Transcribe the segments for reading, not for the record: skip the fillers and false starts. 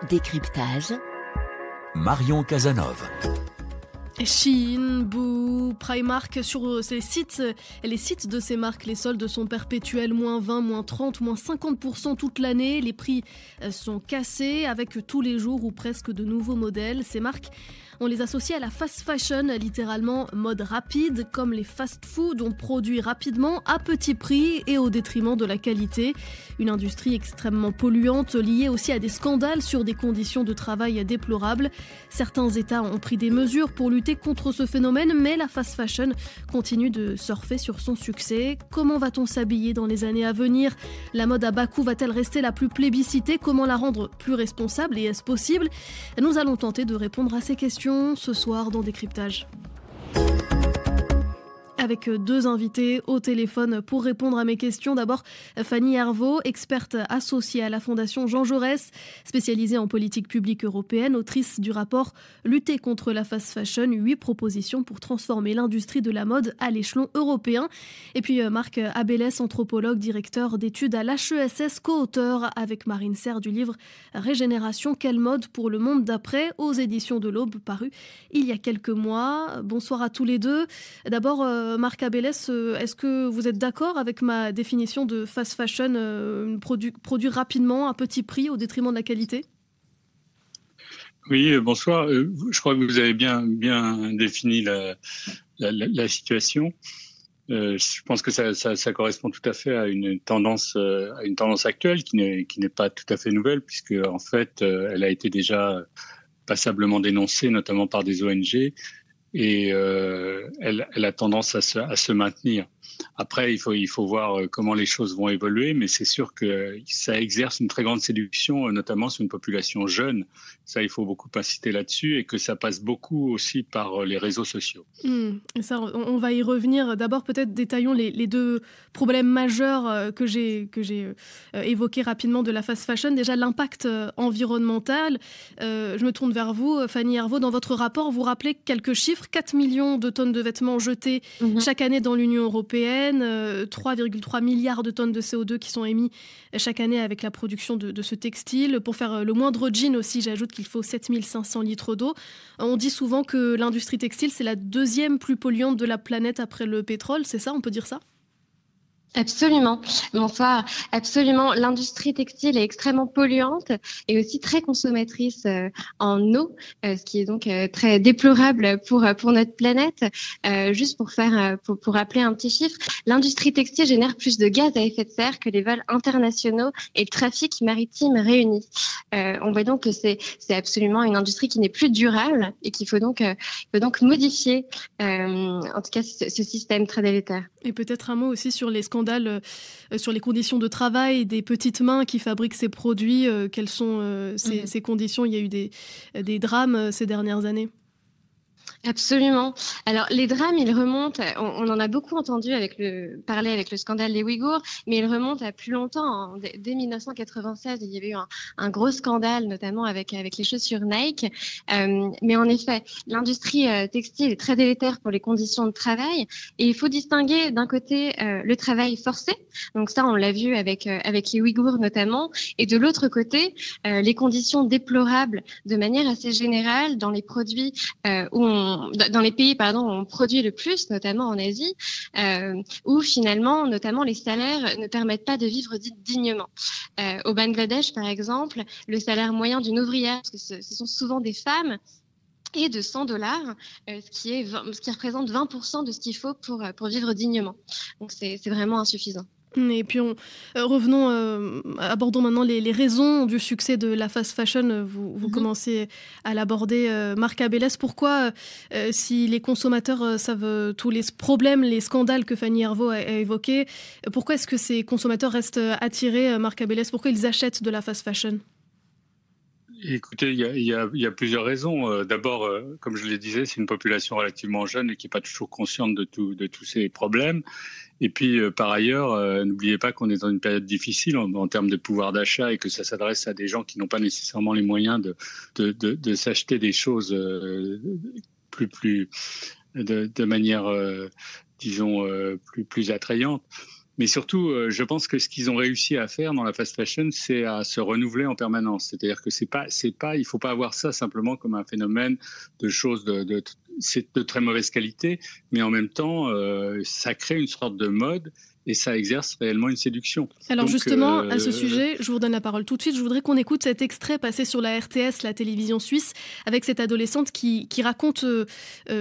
Décryptage. Marion Casanove. Shein, Boo, Primark, sur les sites de ces marques, les soldes sont perpétuels, moins 20, moins 30, moins 50% toute l'année. Les prix sont cassés avec tous les jours ou presque de nouveaux modèles. Ces marques, on les associe à la fast fashion, littéralement mode rapide, comme les fast-food. On produit rapidement, à petit prix et au détriment de la qualité. Une industrie extrêmement polluante, liée aussi à des scandales sur des conditions de travail déplorables. Certains États ont pris des mesures pour lutter contre ce phénomène, mais la fast fashion continue de surfer sur son succès. Comment va-t-on s'habiller dans les années à venir ? La mode à bas coût va-t-elle rester la plus plébiscitée ? Comment la rendre plus responsable et est-ce possible ? Nous allons tenter de répondre à ces questions ce soir dans Décryptage. Avec deux invités au téléphone pour répondre à mes questions. D'abord, Fanny Hervaux, experte associée à la Fondation Jean Jaurès, spécialisée en politique publique européenne, autrice du rapport « Lutter contre la fast fashion », 8 propositions pour transformer l'industrie de la mode à l'échelon européen. Et puis Marc Abélès, anthropologue, directeur d'études à l'HESS, co-auteur avec Marine Serre du livre « Régénération, quelle mode pour le monde d'après » aux éditions de l'Aube, paru il y a quelques mois. Bonsoir à tous les deux. D'abord, Marc Abélès, est-ce que vous êtes d'accord avec ma définition de fast fashion, produire rapidement à petit prix au détriment de la qualité ? Oui, bonsoir. Je crois que vous avez bien défini la situation. Je pense que ça correspond tout à fait à une tendance actuelle qui n'est pas tout à fait nouvelle, puisque en fait, elle a été déjà passablement dénoncée, notamment par des ONG. Et elle a tendance à se maintenir. Après, il faut voir comment les choses vont évoluer, mais c'est sûr que ça exerce une très grande séduction, notamment sur une population jeune. Ça, il faut beaucoup inciter là-dessus, et que ça passe beaucoup aussi par les réseaux sociaux. Et ça, on va y revenir. D'abord, peut-être détaillons les deux problèmes majeurs que j'ai évoqués rapidement de la fast fashion. Déjà, l'impact environnemental. Je me tourne vers vous, Fanny Hervaux. Dans votre rapport, vous rappelez quelques chiffres. 4 millions de tonnes de vêtements jetés chaque année dans l'Union européenne, 3,3 milliards de tonnes de CO2 qui sont émis chaque année avec la production de ce textile. Pour faire le moindre jean aussi, j'ajoute qu'il faut 7500 litres d'eau. On dit souvent que l'industrie textile, c'est la deuxième plus polluante de la planète après le pétrole. C'est ça, on peut dire ça ? Absolument. Bonsoir. Absolument. L'industrie textile est extrêmement polluante et aussi très consommatrice en eau, ce qui est donc très déplorable pour notre planète. Juste pour rappeler un petit chiffre, l'industrie textile génère plus de gaz à effet de serre que les vols internationaux et le trafic maritime réunis. On voit donc que c'est absolument une industrie qui n'est plus durable et qu'il faut donc modifier, en tout cas, ce système très délétère. Et peut-être un mot aussi sur les scandales, sur les conditions de travail des petites mains qui fabriquent ces produits. Quelles sont ces conditions ? Il y a eu des drames ces dernières années. Absolument. Alors, les drames, ils remontent, on en a beaucoup entendu parler avec le scandale des Ouïghours, mais ils remontent à plus longtemps. Dès 1996, il y avait eu un gros scandale, notamment avec les chaussures Nike. Mais en effet, l'industrie textile est très délétère pour les conditions de travail. Et il faut distinguer d'un côté le travail forcé. Donc ça, on l'a vu avec les Ouïghours notamment. Et de l'autre côté, les conditions déplorables de manière assez générale dans les produits dans les pays où on produit le plus, notamment en Asie, où finalement, notamment les salaires ne permettent pas de vivre dignement. Au Bangladesh, par exemple, le salaire moyen d'une ouvrière, parce que ce sont souvent des femmes, est de $100, ce qui représente 20% de ce qu'il faut pour vivre dignement. Donc c'est vraiment insuffisant. Et puis abordons maintenant les raisons du succès de la fast fashion. Vous commencez à l'aborder, Marc Abélès. Pourquoi, si les consommateurs savent tous les problèmes, les scandales que Fanny Hervaux a évoqués, pourquoi est-ce que ces consommateurs restent attirés, Marc Abélès ? Pourquoi ils achètent de la fast fashion ? Écoutez, il y a plusieurs raisons. D'abord, comme je le disais, c'est une population relativement jeune et qui n'est pas toujours consciente de tous ces problèmes. Et puis, par ailleurs, n'oubliez pas qu'on est dans une période difficile en termes de pouvoir d'achat et que ça s'adresse à des gens qui n'ont pas nécessairement les moyens de s'acheter des choses de manière, disons, plus attrayante. Mais surtout, je pense que ce qu'ils ont réussi à faire dans la fast fashion, c'est à se renouveler en permanence. C'est-à-dire que il faut pas avoir ça simplement comme un phénomène de choses c'est de très mauvaise qualité, mais en même temps, ça crée une sorte de mode et ça exerce réellement une séduction. Alors donc, justement, à ce sujet, je vous redonne la parole tout de suite. Je voudrais qu'on écoute cet extrait passé sur la RTS, la télévision suisse, avec cette adolescente qui raconte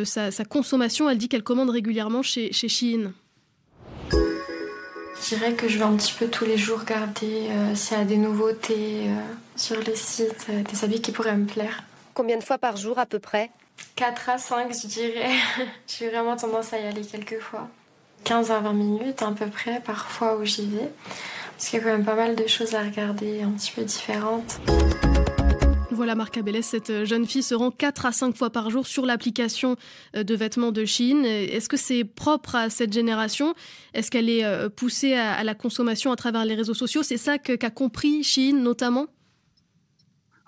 sa consommation. Elle dit qu'elle commande régulièrement chez Shein. Je dirais que je vais un petit peu tous les jours regarder s'il y a des nouveautés sur les sites, des habits qui pourraient me plaire. Combien de fois par jour à peu près ? 4 à 5, je dirais. J'ai vraiment tendance à y aller quelques fois. 15 à 20 minutes à peu près, parfois où j'y vais. Parce qu'il y a quand même pas mal de choses à regarder un petit peu différentes. Voilà Marc Abélès, cette jeune fille se rend 4 à 5 fois par jour sur l'application de vêtements de Shein. Est-ce que c'est propre à cette génération ? Est-ce qu'elle est poussée à la consommation à travers les réseaux sociaux ? C'est ça qu'a compris Shein notamment ?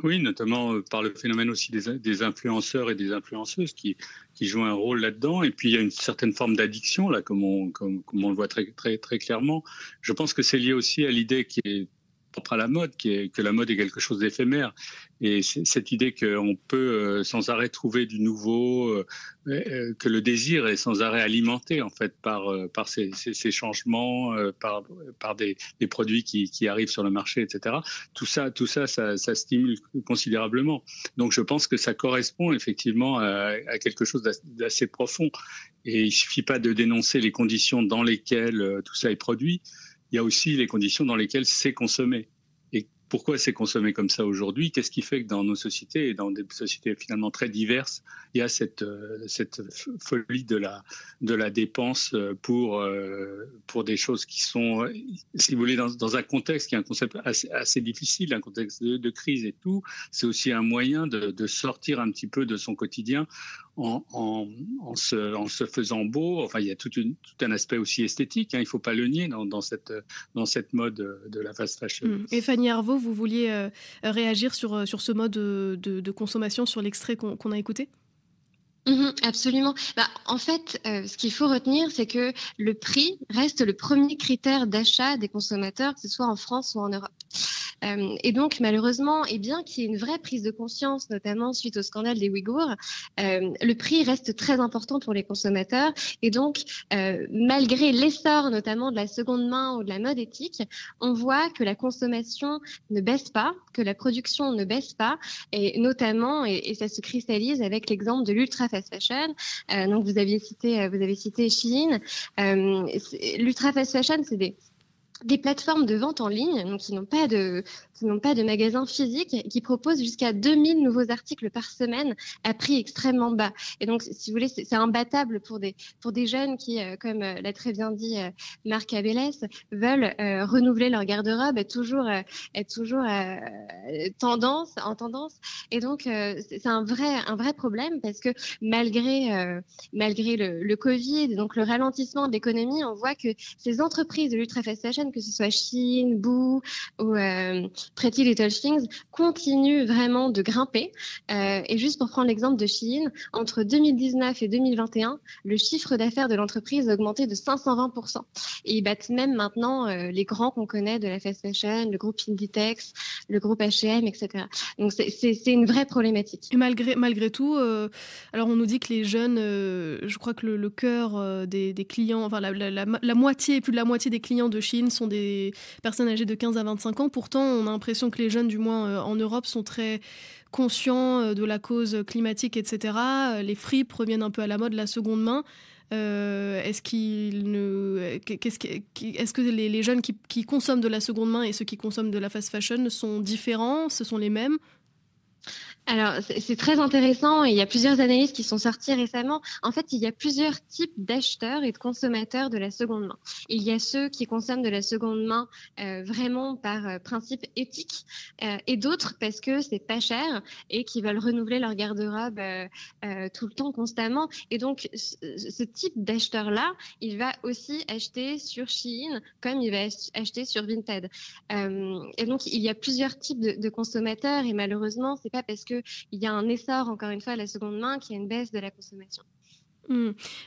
Oui, notamment par le phénomène aussi des influenceurs et des influenceuses qui jouent un rôle là-dedans. Et puis il y a une certaine forme d'addiction là, comme on le voit très très très clairement. Je pense que c'est lié aussi à l'idée qui est propre à la mode, que la mode est quelque chose d'éphémère. Et cette idée qu'on peut sans arrêt trouver du nouveau, que le désir est sans arrêt alimenté en fait par ces changements, par des produits qui arrivent sur le marché, etc. Tout ça stimule considérablement. Donc je pense que ça correspond effectivement à quelque chose d'assez profond. Et il suffit pas de dénoncer les conditions dans lesquelles tout ça est produit. Il y a aussi les conditions dans lesquelles c'est consommé. Et pourquoi c'est consommé comme ça aujourd'hui ? Qu'est-ce qui fait que dans nos sociétés, et dans des sociétés finalement très diverses, il y a cette folie de la dépense pour des choses qui sont, si vous voulez, dans un contexte qui est un concept assez difficile, un contexte de crise et tout. C'est aussi un moyen de sortir un petit peu de son quotidien en se faisant beau. Enfin, il y a tout un aspect aussi esthétique, hein, il ne faut pas le nier dans cette mode de la fast fashion. Et Fanny Arvaux, vous vouliez réagir sur ce mode de consommation, sur l'extrait qu'on a écouté ? Absolument. En fait, ce qu'il faut retenir, c'est que le prix reste le premier critère d'achat des consommateurs, que ce soit en France ou en Europe. Et donc, malheureusement, et bien qu'il y ait une vraie prise de conscience, notamment suite au scandale des Ouïghours, le prix reste très important pour les consommateurs. Et donc, malgré l'essor notamment de la seconde main ou de la mode éthique, on voit que la consommation ne baisse pas, que la production ne baisse pas, et notamment, et ça se cristallise avec l'exemple de l'ultra fast fashion. Donc, vous avez cité Shein. L'ultra fast fashion, c'est des plateformes de vente en ligne, donc qui n'ont pas de magasins physiques, qui proposent jusqu'à 2000 nouveaux articles par semaine à prix extrêmement bas. Et donc, si vous voulez, c'est imbattable pour des jeunes qui, comme l'a très bien dit Marc Abélès, veulent renouveler leur garde-robe, être toujours en tendance. Et donc, c'est un vrai problème parce que malgré le Covid, donc le ralentissement de l'économie, on voit que ces entreprises de l'ultra fast fashion, que ce soit Shein, Boo ou Pretty Little Things, continuent vraiment de grimper. Et juste pour prendre l'exemple de Shein, entre 2019 et 2021, le chiffre d'affaires de l'entreprise a augmenté de 520%. Et ils battent même maintenant les grands qu'on connaît de la fast fashion, le groupe Inditex, le groupe H&M, etc. Donc c'est une vraie problématique. Et malgré tout, alors on nous dit que les jeunes, je crois que le cœur des clients, enfin la moitié, plus de la moitié des clients de Shein sont des personnes âgées de 15 à 25 ans. Pourtant, on a l'impression que les jeunes, du moins en Europe, sont très conscients de la cause climatique, etc. Les fripes reviennent un peu à la mode, la seconde main. Est-ce que les jeunes qui consomment de la seconde main et ceux qui consomment de la fast fashion sont différents ? Ce sont les mêmes ? Alors, c'est très intéressant et il y a plusieurs analyses qui sont sorties récemment. En fait, il y a plusieurs types d'acheteurs et de consommateurs de la seconde main. Il y a ceux qui consomment de la seconde main vraiment par principe éthique et d'autres parce que c'est pas cher et qui veulent renouveler leur garde-robe tout le temps, constamment. Et donc, ce type d'acheteur-là, il va aussi acheter sur Shein comme il va acheter sur Vinted. Et donc, il y a plusieurs types de consommateurs et malheureusement, c'est pas parce que il y a un essor, encore une fois, à la seconde main, qu'il y a une baisse de la consommation.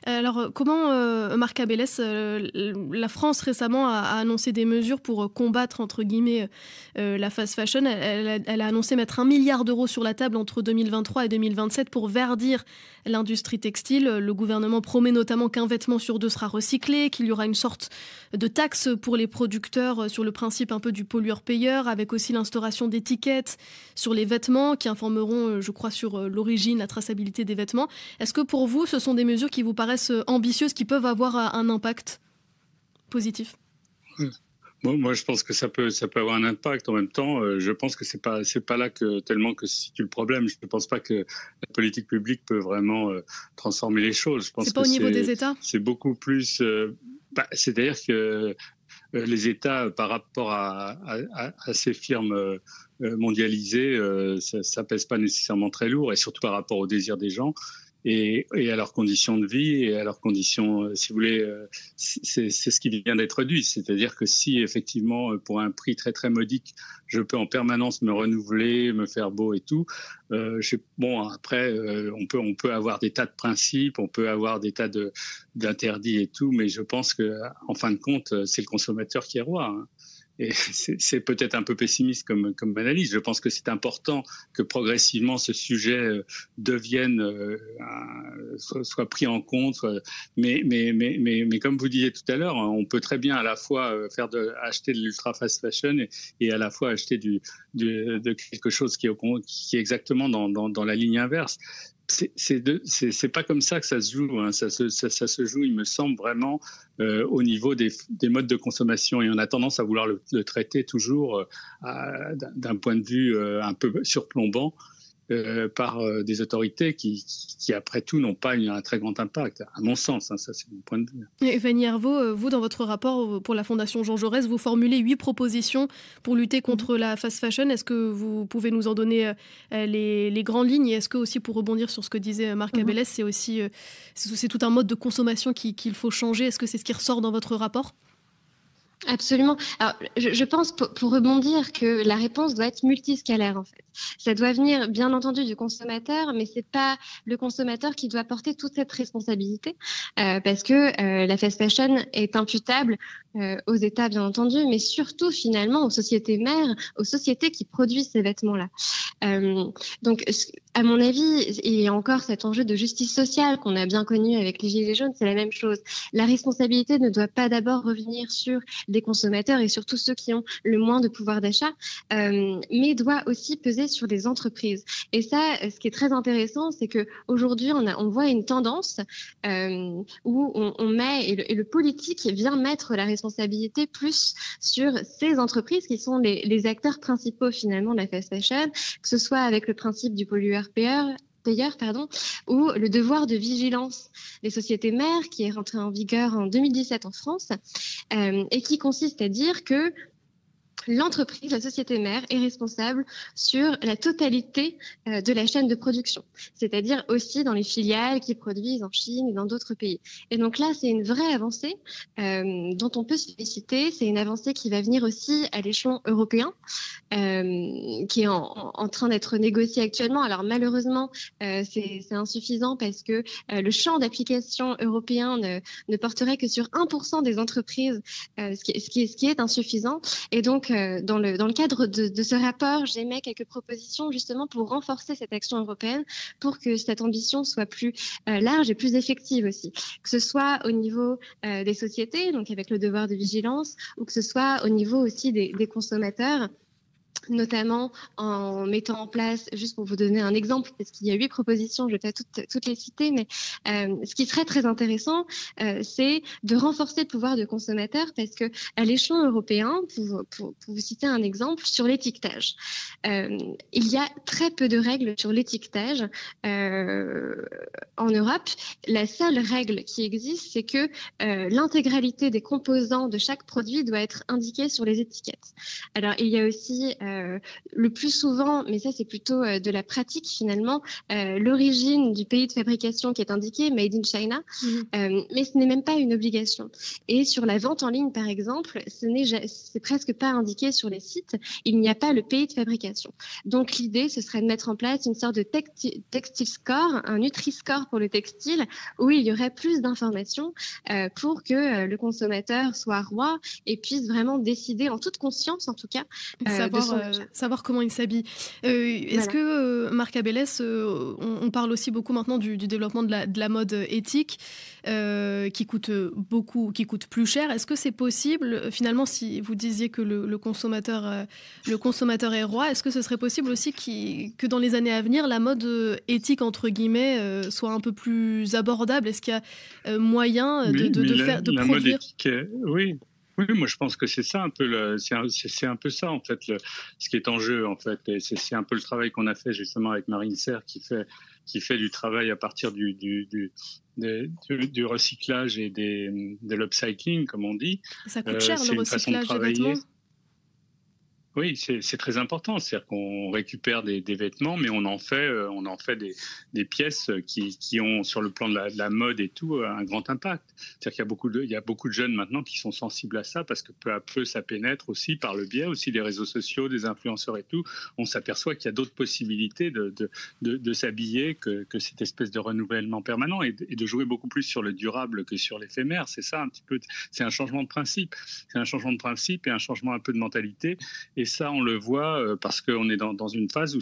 Alors, comment, Marc Abélès, la France récemment a annoncé des mesures pour combattre, entre guillemets, la fast fashion. Elle a annoncé mettre 1 milliard d'euros sur la table entre 2023 et 2027 pour verdir l'industrie textile. Le gouvernement promet notamment qu'un vêtement sur 2 sera recyclé, qu'il y aura une sorte de taxe pour les producteurs sur le principe un peu du pollueur-payeur, avec aussi l'instauration d'étiquettes sur les vêtements qui informeront, je crois, sur l'origine, la traçabilité des vêtements. Est-ce que pour vous, ce sont des mesures qui vous paraissent ambitieuses, qui peuvent avoir un impact positif? Bon, moi, je pense que ça peut avoir un impact. En même temps, je pense que c'est pas là que tellement que se situe le problème. Je ne pense pas que la politique publique peut vraiment transformer les choses. Je pense c'est pas au niveau des États. C'est beaucoup plus. C'est-à-dire que les États, par rapport à ces firmes mondialisées, ça pèse pas nécessairement très lourd, et surtout par rapport au désir des gens. Et à leurs conditions de vie et à leurs conditions, si vous voulez, c'est ce qui vient d'être dit. C'est-à-dire que si effectivement, pour un prix très très modique, je peux en permanence me renouveler, me faire beau et tout, après, on peut avoir des tas de principes, on peut avoir des tas d'interdits et tout, mais je pense que en fin de compte, c'est le consommateur qui est roi. Hein. Et c'est peut-être un peu pessimiste comme analyse. Je pense que c'est important que progressivement ce sujet devienne soit pris en compte. Mais comme vous disiez tout à l'heure, on peut très bien à la fois acheter de l'ultra fast fashion et à la fois acheter de quelque chose qui est exactement dans la ligne inverse. C'est pas comme ça que ça se joue. Hein. Ça se joue, il me semble, vraiment au niveau des modes de consommation. Et on a tendance à vouloir le traiter toujours d'un point de vue un peu surplombant par des autorités qui, après tout, n'ont pas un très grand impact, à mon sens. Hein, ça, c'est mon point de vue. Et Fanny Hervaux, vous, dans votre rapport pour la Fondation Jean Jaurès, vous formulez 8 propositions pour lutter contre la fast fashion. Est-ce que vous pouvez nous en donner les grandes lignes? Et est-ce que aussi, pour rebondir sur ce que disait Marc Abélès, c'est tout un mode de consommation qu'il faut changer? Est-ce que c'est ce qui ressort dans votre rapport? Absolument. Alors, je pense, pour rebondir, que la réponse doit être multiscalaire, en fait. Ça doit venir, bien entendu, du consommateur, mais c'est pas le consommateur qui doit porter toute cette responsabilité, parce que la fast fashion est imputable aux États, bien entendu, mais surtout, finalement, aux sociétés mères, aux sociétés qui produisent ces vêtements-là. Donc, à mon avis, et encore cet enjeu de justice sociale qu'on a bien connu avec les Gilets jaunes, c'est la même chose. La responsabilité ne doit pas d'abord revenir sur des consommateurs et surtout ceux qui ont le moins de pouvoir d'achat, mais doit aussi peser sur des entreprises. Et ça, ce qui est très intéressant, c'est qu'aujourd'hui, on voit une tendance où on met, et le politique vient mettre la responsabilité plus sur ces entreprises qui sont les acteurs principaux finalement de la fast fashion, que ce soit avec le principe du pollueur-payeur, ou le devoir de vigilance des sociétés mères qui est rentré en vigueur en 2017 en France et qui consiste à dire que l'entreprise, la société mère, est responsable sur la totalité de la chaîne de production, c'est-à-dire aussi dans les filiales qui produisent en Chine et dans d'autres pays. Et donc là, c'est une vraie avancée dont on peut se féliciter. C'est une avancée qui va venir aussi à l'échelon européen, qui est en train d'être négociée actuellement. Alors malheureusement, c'est insuffisant parce que le champ d'application européen ne porterait que sur 1% des entreprises, ce qui est insuffisant. Et donc, dans le cadre de ce rapport, j'émets quelques propositions justement pour renforcer cette action européenne, pour que cette ambition soit plus large et plus effective aussi. Que ce soit au niveau des sociétés, donc avec le devoir de vigilance, ou que ce soit au niveau aussi des consommateurs, notamment en mettant en place, juste pour vous donner un exemple, parce qu'il y a 8 propositions, je ne vais pas toutes les citer, mais ce qui serait très intéressant, c'est de renforcer le pouvoir de consommateur, parce que à l'échelon européen, pour vous citer un exemple, sur l'étiquetage, il y a très peu de règles sur l'étiquetage en Europe. La seule règle qui existe, c'est que l'intégralité des composants de chaque produit doit être indiquée sur les étiquettes. Alors, il y a aussi le plus souvent, mais ça c'est plutôt de la pratique finalement, l'origine du pays de fabrication qui est indiqué, Made in China, mais ce n'est même pas une obligation. Et sur la vente en ligne, par exemple, c'est presque pas indiqué sur les sites, il n'y a pas le pays de fabrication. Donc l'idée, ce serait de mettre en place une sorte de textile score, un Nutri-Score pour le textile, où il y aurait plus d'informations pour que le consommateur soit roi et puisse vraiment décider en toute conscience, en tout cas, savoir comment il s'habille. Est-ce que, Marc Abélès, on parle aussi beaucoup maintenant du développement de la mode éthique qui coûte plus cher. Est-ce que c'est possible, finalement, si vous disiez que le consommateur est roi, est-ce que ce serait possible aussi que dans les années à venir, la mode éthique, entre guillemets, soit un peu plus abordable? Est-ce qu'il y a moyen de produire mode éthique, oui. Oui, moi je pense que c'est ça un peu c'est un peu ça en fait ce qui est en jeu en fait, et c'est un peu le travail qu'on a fait justement avec Marine Serre qui fait du travail à partir du recyclage et de l'upcycling comme on dit. Ça coûte cher le recyclage des vêtements. Oui, c'est très important. C'est-à-dire qu'on récupère des vêtements, mais on en fait des pièces qui ont, sur le plan de la mode et tout, un grand impact. C'est-à-dire qu'il y a beaucoup de jeunes maintenant qui sont sensibles à ça parce que peu à peu, ça pénètre aussi par le biais aussi des réseaux sociaux, des influenceurs et tout. On s'aperçoit qu'il y a d'autres possibilités de s'habiller que cette espèce de renouvellement permanent et de jouer beaucoup plus sur le durable que sur l'éphémère. C'est ça un petit peu. C'est un changement de principe. C'est un changement de principe et un changement un peu de mentalité. Et ça, on le voit parce qu'on est dans une phase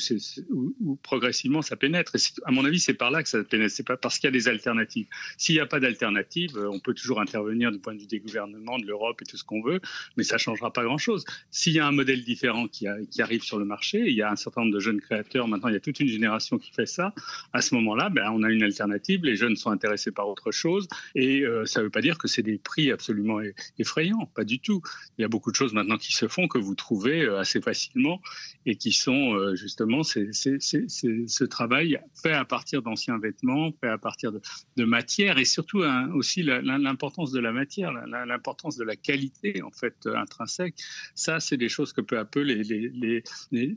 où progressivement ça pénètre. Et à mon avis, c'est par là que ça pénètre. C'est pas parce qu'il y a des alternatives. S'il n'y a pas d'alternative, on peut toujours intervenir du point de vue des gouvernements, de l'Europe et tout ce qu'on veut, mais ça changera pas grand-chose. S'il y a un modèle différent qui arrive sur le marché, il y a un certain nombre de jeunes créateurs. Maintenant, il y a toute une génération qui fait ça. À ce moment-là, on a une alternative. Les jeunes sont intéressés par autre chose. Et ça ne veut pas dire que c'est des prix absolument effrayants. Pas du tout. Il y a beaucoup de choses maintenant qui se font que vous trouvez assez facilement et qui sont justement ce travail fait à partir d'anciens vêtements, fait à partir de matière et surtout aussi l'importance de la matière, l'importance de la qualité en fait intrinsèque. Ça, c'est des choses que peu à peu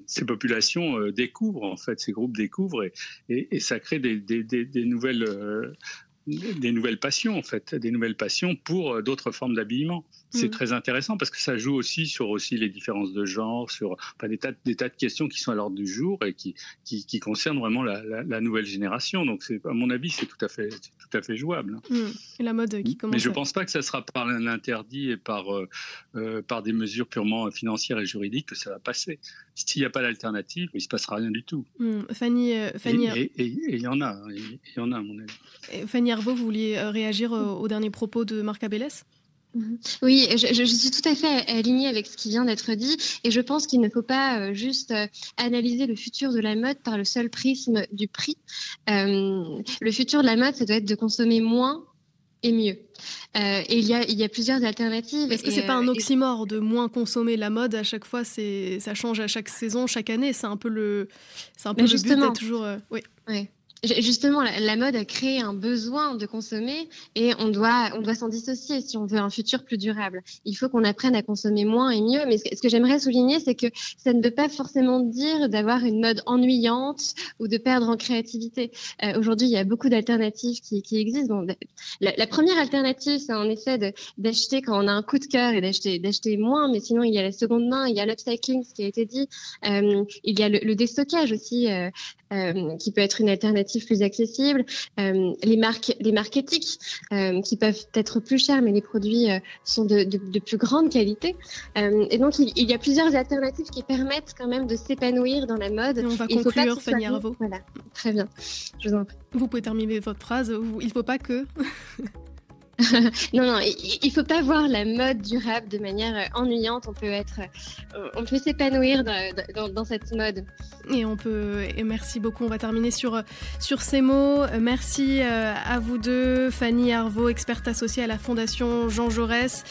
ces populations découvrent en fait, ces groupes découvrent et ça crée des nouvelles passions en fait, des nouvelles passions pour d'autres formes d'habillement. C'est très intéressant parce que ça joue aussi sur les différences de genre, sur des tas de questions qui sont à l'ordre du jour et qui concernent vraiment la nouvelle génération. Donc à mon avis, c'est tout à fait jouable. Et la mode qui commence. Mais je ne pense pas que ça sera par l'interdit et par des mesures purement financières et juridiques que ça va passer. S'il n'y a pas d'alternative, il ne se passera rien du tout. Fanny, et il y en a, à mon avis. Fanny Arvaux, vous vouliez réagir aux derniers propos de Marc Abélès ? Oui, je suis tout à fait alignée avec ce qui vient d'être dit et je pense qu'il ne faut pas juste analyser le futur de la mode par le seul prisme du prix. Le futur de la mode, ça doit être de consommer moins et mieux. Et il y a plusieurs alternatives. Est-ce que c'est pas un oxymore de moins consommer la mode à chaque fois, ça change à chaque saison, chaque année, c'est un peu le but d'être toujours... Oui. Ouais. Justement, la mode a créé un besoin de consommer et on doit s'en dissocier si on veut un futur plus durable. Il faut qu'on apprenne à consommer moins et mieux. Mais ce que j'aimerais souligner, c'est que ça ne veut pas forcément dire d'avoir une mode ennuyante ou de perdre en créativité. Aujourd'hui, il y a beaucoup d'alternatives qui existent. Bon, la première alternative, c'est en effet d'acheter quand on a un coup de cœur et d'acheter moins. Mais sinon, il y a la seconde main, il y a l'upcycling, ce qui a été dit. Il y a le déstockage aussi, qui peut être une alternative plus accessible, les marques éthiques qui peuvent être plus chères, mais les produits sont de plus grande qualité. Et donc, il y a plusieurs alternatives qui permettent quand même de s'épanouir dans la mode. Et on va conclure, Fanny Arvaux. Voilà, très bien. Je vous en prie. Vous pouvez terminer votre phrase. Il ne faut pas que... Non, il ne faut pas voir la mode durable de manière ennuyante. On peut s'épanouir dans cette mode. Et merci beaucoup. On va terminer sur ces mots. Merci à vous deux, Fanny Arvaux, experte associée à la Fondation Jean Jaurès,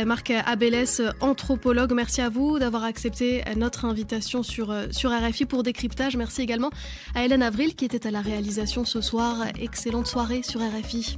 Marc Abélès, anthropologue. Merci à vous d'avoir accepté notre invitation sur RFI pour Décryptage. Merci également à Hélène Avril qui était à la réalisation ce soir. Excellente soirée sur RFI.